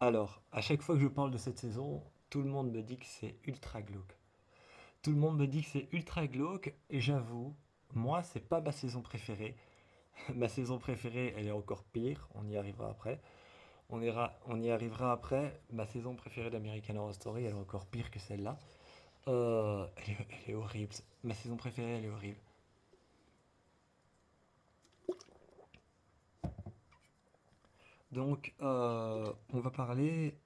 Alors, à chaque fois que je parle de cette saison, tout le monde me dit que c'est ultra glauque. Tout le monde me dit que c'est ultra glauque, et j'avoue, moi, c'est pas ma saison préférée. Ma saison préférée, elle est encore pire, on y arrivera après. On y arrivera après. Ma saison préférée d'American Horror Story, elle est encore pire que celle-là. Elle est horrible. Ma saison préférée, elle est horrible. Donc, on va parler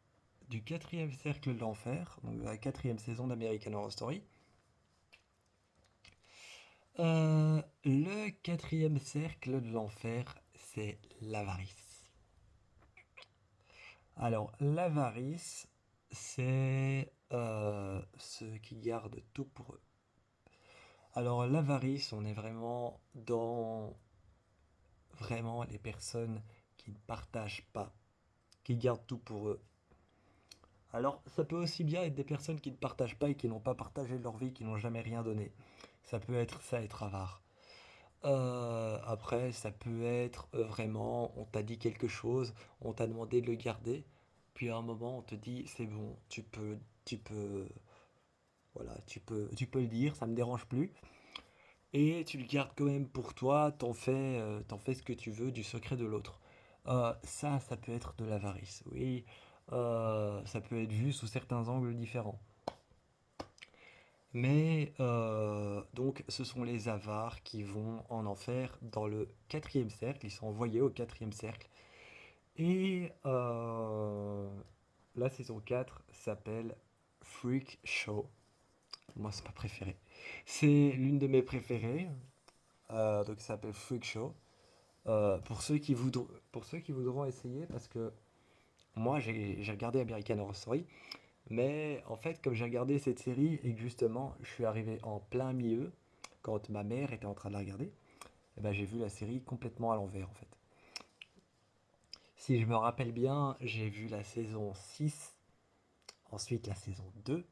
du quatrième cercle de l'enfer, donc de la quatrième saison d'American Horror Story. Le quatrième cercle de l'enfer, c'est l'avarice. Alors, l'avarice, c'est ceux qui gardent tout pour eux. Alors, l'avarice, on est vraiment dans vraiment les personnes qui ne partagent pas, qui gardent tout pour eux. Alors, ça peut aussi bien être des personnes qui ne partagent pas et qui n'ont pas partagé leur vie, qui n'ont jamais rien donné. Ça peut être ça, être avare. Après, ça peut être vraiment, on t'a dit quelque chose, on t'a demandé de le garder, puis à un moment, on te dit, c'est bon, voilà, tu peux le dire, ça me dérange plus, et tu le gardes quand même pour toi, t'en fais ce que tu veux du secret de l'autre. Ça peut être de l'avarice, oui. Ça peut être vu sous certains angles différents. Mais donc, ce sont les avares qui vont en enfer dans le quatrième cercle. Ils sont envoyés au quatrième cercle. Et la saison 4 s'appelle Freak Show. Moi, c'est ma préférée. C'est l'une de mes préférées. Donc, ça s'appelle Freak Show. Pour ceux qui voudront essayer, parce que moi, j'ai regardé American Horror Story. Mais en fait, comme j'ai regardé cette série et que justement, je suis arrivé en plein milieu, quand ma mère était en train de la regarder, eh ben, j'ai vu la série complètement à l'envers en fait. Si je me rappelle bien, j'ai vu la saison 6, ensuite la saison 2,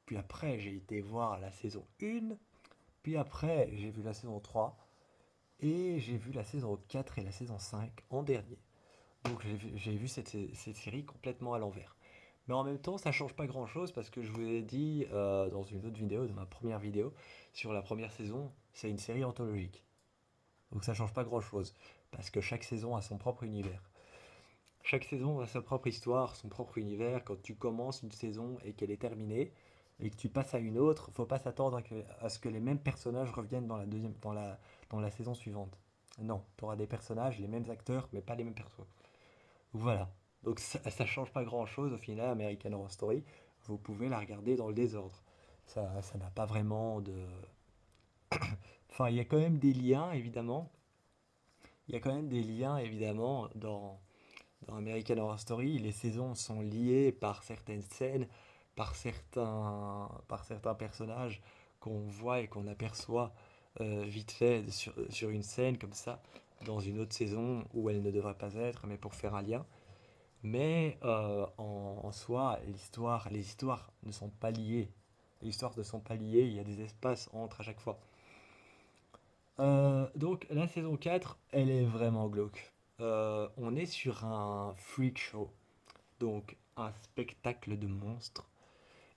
puis après j'ai été voir la saison 1, puis après j'ai vu la saison 3, et j'ai vu la saison 4 et la saison 5 en dernier. Donc j'ai vu cette série complètement à l'envers. Mais en même temps, ça change pas grand-chose parce que je vous ai dit dans une autre vidéo, dans ma première vidéo, sur la première saison, c'est une série anthologique. Donc ça change pas grand-chose parce que chaque saison a son propre univers. Chaque saison a sa propre histoire, son propre univers. Quand tu commences une saison et qu'elle est terminée et que tu passes à une autre, faut pas s'attendre à ce que les mêmes personnages reviennent dans la saison suivante. Non, tu auras des personnages, les mêmes acteurs, mais pas les mêmes persos. Voilà. Donc ça change pas grand-chose au final, American Horror Story. Vous pouvez la regarder dans le désordre. Ça n'a pas vraiment de... Enfin, il y a quand même des liens, évidemment. Il y a quand même des liens, évidemment, dans American Horror Story. Les saisons sont liées par certaines scènes, par certains personnages qu'on voit et qu'on aperçoit vite fait sur une scène comme ça, dans une autre saison où elle ne devrait pas être, mais pour faire un lien. Mais en soi, les histoires ne sont pas liées. Les histoires ne sont pas liées, il y a des espaces entre à chaque fois. Donc la saison 4, elle est vraiment glauque. On est sur un freak show, donc un spectacle de monstres.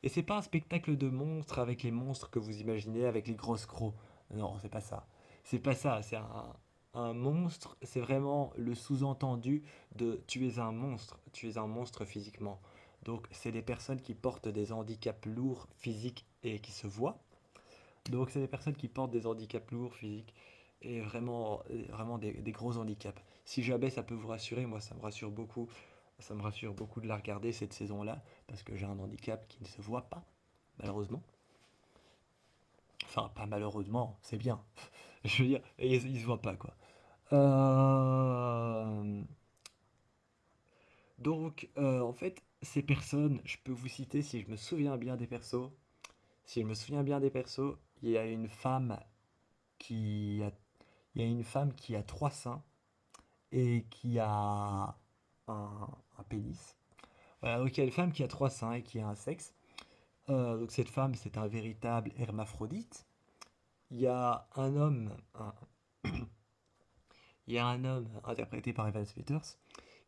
Et c'est pas un spectacle de monstres avec les monstres que vous imaginez avec les grosses crocs. Non, c'est pas ça. C'est pas ça, un monstre, c'est vraiment le sous-entendu de tu es un monstre physiquement. Donc c'est des personnes qui portent des handicaps lourds physiques et qui se voient. Donc c'est des personnes qui portent des handicaps lourds physiques et vraiment des gros handicaps. Si jamais ça peut vous rassurer, moi ça me rassure beaucoup. Ça me rassure beaucoup de la regarder cette saison-là parce que j'ai un handicap qui ne se voit pas, malheureusement. Enfin, pas malheureusement, c'est bien. Je veux dire, il se voit pas quoi. Euh, Donc, en fait, ces personnes, je peux vous citer si je me souviens bien des persos. Si je me souviens bien des persos, il y a une femme qui a, il y a une femme qui a trois seins et qui a un pénis. Voilà, donc il y a une femme qui a trois seins et qui a un sexe. Donc cette femme, c'est un véritable hermaphrodite. Il y a un homme, un- il y a un homme interprété par Evan Peters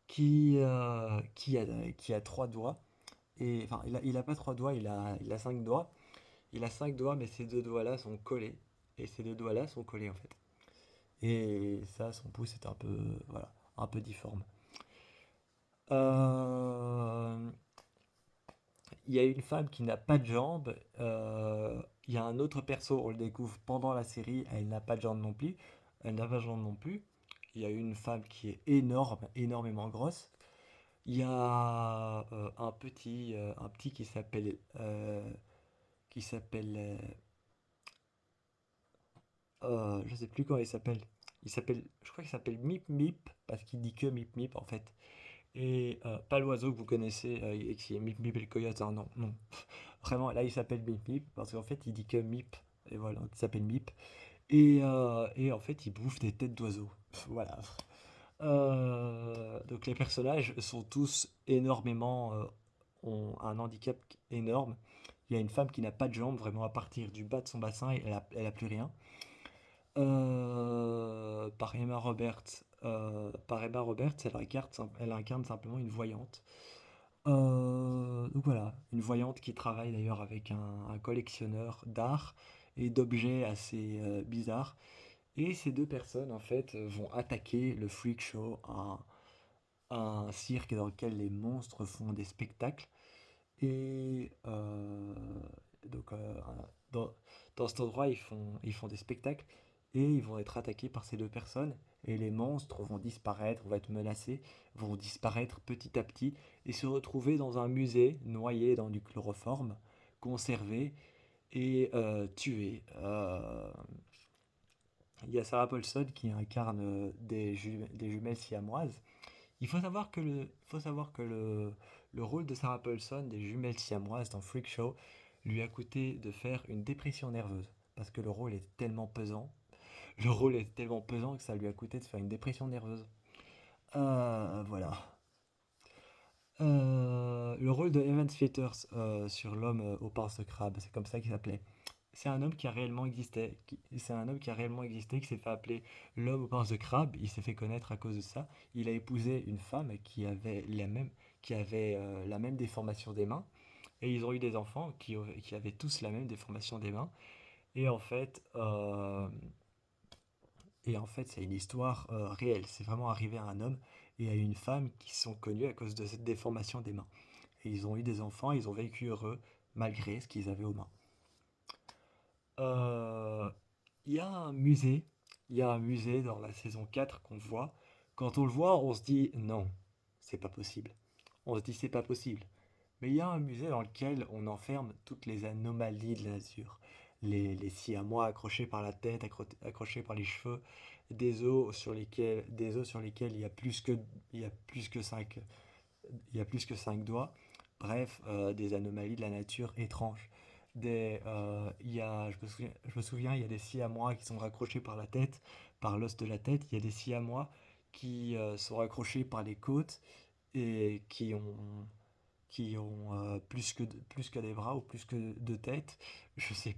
qui a trois doigts. Et, enfin, il a pas trois doigts, il a cinq doigts. Il a cinq doigts, mais ces deux doigts-là sont collés. Et ces deux doigts-là sont collés, en fait. Et ça, son pouce est un peu, voilà, un peu difforme. Euh, Il y a une femme qui n'a pas de jambes. Il y a un autre perso, on le découvre pendant la série, elle n'a pas de jambes non plus. Elle n'a pas de jambes non plus. Il y a une femme qui est énorme, énormément grosse. Il y a un petit qui s'appelle, je sais plus comment il s'appelle. Je crois qu'il s'appelle Mip Mip parce qu'il dit que Mip Mip en fait. Et pas l'oiseau que vous connaissez et qui est Mip Mip et le coyote. Hein, non, non. Vraiment, là il s'appelle Mip Mip parce qu'en fait il dit que Mip et voilà, il s'appelle Mip. Et en fait il bouffe des têtes d'oiseaux. Voilà. Donc les personnages sont tous énormément, ont un handicap énorme. Il y a une femme qui n'a pas de jambes, vraiment à partir du bas de son bassin, elle a plus rien. Par Emma Roberts, elle incarne simplement une voyante. Donc voilà, une voyante qui travaille d'ailleurs avec un collectionneur d'art et d'objets assez bizarres. Et ces deux personnes, en fait, vont attaquer le freak show, un cirque dans lequel les monstres font des spectacles. Et donc, dans, dans cet endroit, ils font des spectacles et ils vont être attaqués par ces deux personnes. Et les monstres vont disparaître, vont être menacés, vont disparaître petit à petit et se retrouver dans un musée noyé dans du chloroforme, conservé et tué. Il y a Sarah Paulson qui incarne des jumelles siamoises. Il faut savoir que le rôle de Sarah Paulson des jumelles siamoises dans Freak Show lui a coûté de faire une dépression nerveuse. Parce que le rôle est tellement pesant. Le rôle est tellement pesant que ça lui a coûté de faire une dépression nerveuse. Voilà. Le rôle de Evan Peters sur l'homme au pince de crabe, c'est comme ça qu'il s'appelait. C'est un homme qui a réellement existé. C'est un homme qui a réellement existé, qui s'est fait appeler l'homme aux pinces de crabe. Il s'est fait connaître à cause de ça. Il a épousé une femme qui avait la même déformation des mains. Et ils ont eu des enfants qui avaient tous la même déformation des mains. Et en fait, euh, c'est une histoire réelle. C'est vraiment arrivé à un homme et à une femme qui sont connus à cause de cette déformation des mains. Et ils ont eu des enfants, ils ont vécu heureux malgré ce qu'ils avaient aux mains. Euh, Il y a un musée, il y a un musée dans la saison 4 qu'on voit. Quand on le voit, on se dit non, c'est pas possible. On se dit c'est pas possible. Mais il y a un musée dans lequel on enferme toutes les anomalies de la nature. Les siamois accrochés par la tête, accrochés par les cheveux, des os sur lesquels il y a plus que 5 il y a plus que 5 doigts. Bref, des anomalies de la nature étranges. Je me souviens, il y a des siamois qui sont raccrochés par la tête, par l'os de la tête. Il y a des siamois qui sont raccrochés par les côtes et qui ont plus que des bras ou plus que de têtes. Je sais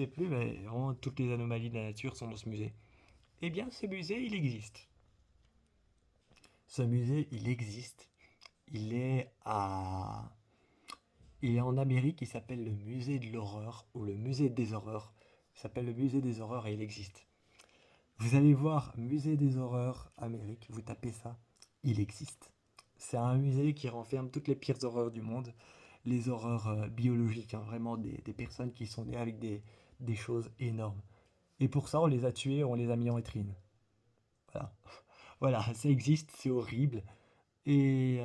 plus, mais vraiment toutes les anomalies de la nature sont dans ce musée. Eh bien, ce musée, il existe. Ce musée, il existe. Il est à Il est en Amérique, il s'appelle le musée de l'horreur ou le musée des horreurs. Il s'appelle le musée des horreurs et il existe. Vous allez voir musée des horreurs Amérique, vous tapez ça, il existe. C'est un musée qui renferme toutes les pires horreurs du monde, les horreurs biologiques, hein, vraiment des personnes qui sont nées avec des choses énormes. Et pour ça, on les a tués, on les a mis en vitrine. Voilà, voilà, ça existe, c'est horrible. Et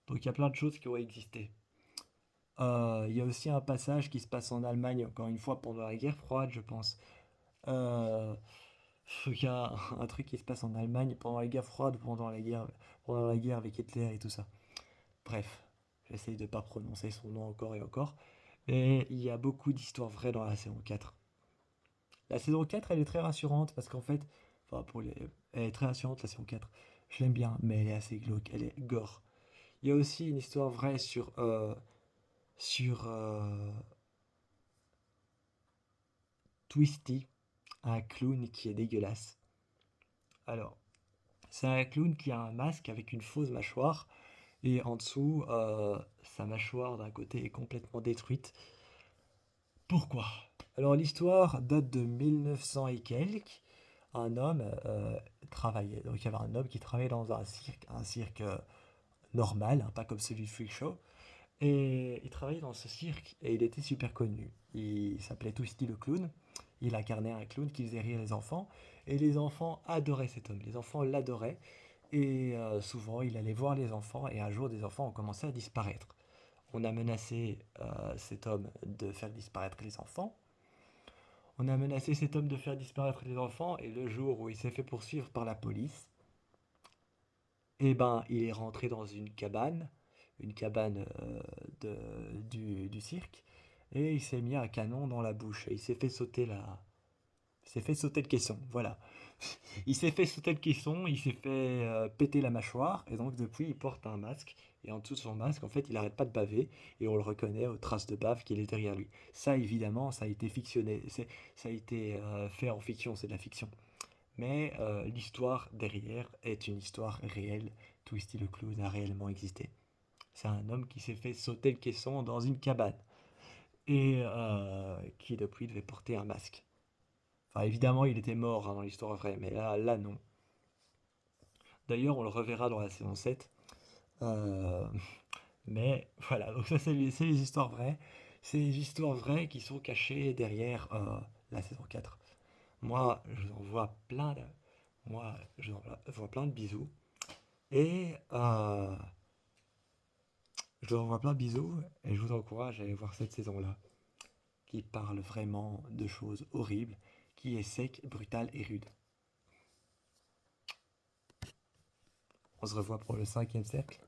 donc il y a plein de choses qui ont existé. Il y a aussi un passage qui se passe en Allemagne, encore une fois, pendant la guerre froide, je pense. Euh, il y a un truc qui se passe en Allemagne pendant la guerre froide, pendant la guerre avec Hitler et tout ça. Bref, j'essaye de pas prononcer son nom encore et encore. Mais il y a beaucoup d'histoires vraies dans la saison 4. La saison 4, elle est très rassurante parce qu'en fait, enfin, elle est très rassurante la saison 4. Je l'aime bien, mais elle est assez glauque, elle est gore. Il y a aussi une histoire vraie sur Twisty, un clown qui est dégueulasse. Alors, C'est un clown qui a un masque avec une fausse mâchoire et en dessous, sa mâchoire d'un côté est complètement détruite. Pourquoi? Alors l'histoire date de 1900 et quelques. Un homme travaillait. Donc il y avait un homme qui travaillait dans un cirque normal, hein, pas comme celui de Freak Show. Et il travaillait dans ce cirque et il était super connu. Il s'appelait Twisty le clown. Il incarnait un clown qui faisait rire les enfants. Et les enfants adoraient cet homme. Les enfants l'adoraient. Et souvent, il allait voir les enfants. Et un jour, des enfants ont commencé à disparaître. On a menacé cet homme de faire disparaître les enfants. On a menacé cet homme de faire disparaître les enfants. Et le jour où il s'est fait poursuivre par la police, eh ben, il est rentré dans une cabane du cirque, et il s'est mis un canon dans la bouche. Et il s'est fait sauter le caisson, voilà. Il s'est fait sauter le caisson, il s'est fait péter la mâchoire, et donc depuis il porte un masque. Et en dessous de son masque, en fait, il n'arrête pas de baver, et on le reconnaît aux traces de bave qu'il est derrière lui. Ça, évidemment, ça a été fictionné, ça a été fait en fiction, c'est de la fiction. Mais l'histoire derrière est une histoire réelle. Twisty le clown a réellement existé. C'est un homme qui s'est fait sauter le caisson dans une cabane et qui depuis devait porter un masque. Enfin, évidemment, il était mort hein, dans l'histoire vraie, mais là non. D'ailleurs, on le reverra dans la saison 7. Euh, mais voilà, donc ça, c'est les histoires vraies. C'est les histoires vraies qui sont cachées derrière la saison 4. Moi, je vous envoie plein de, moi, je vous envoie plein de bisous. Et je vous envoie plein de bisous et je vous encourage à aller voir cette saison-là, qui parle vraiment de choses horribles, qui est sec, brutale et rude. On se revoit pour le cinquième cercle.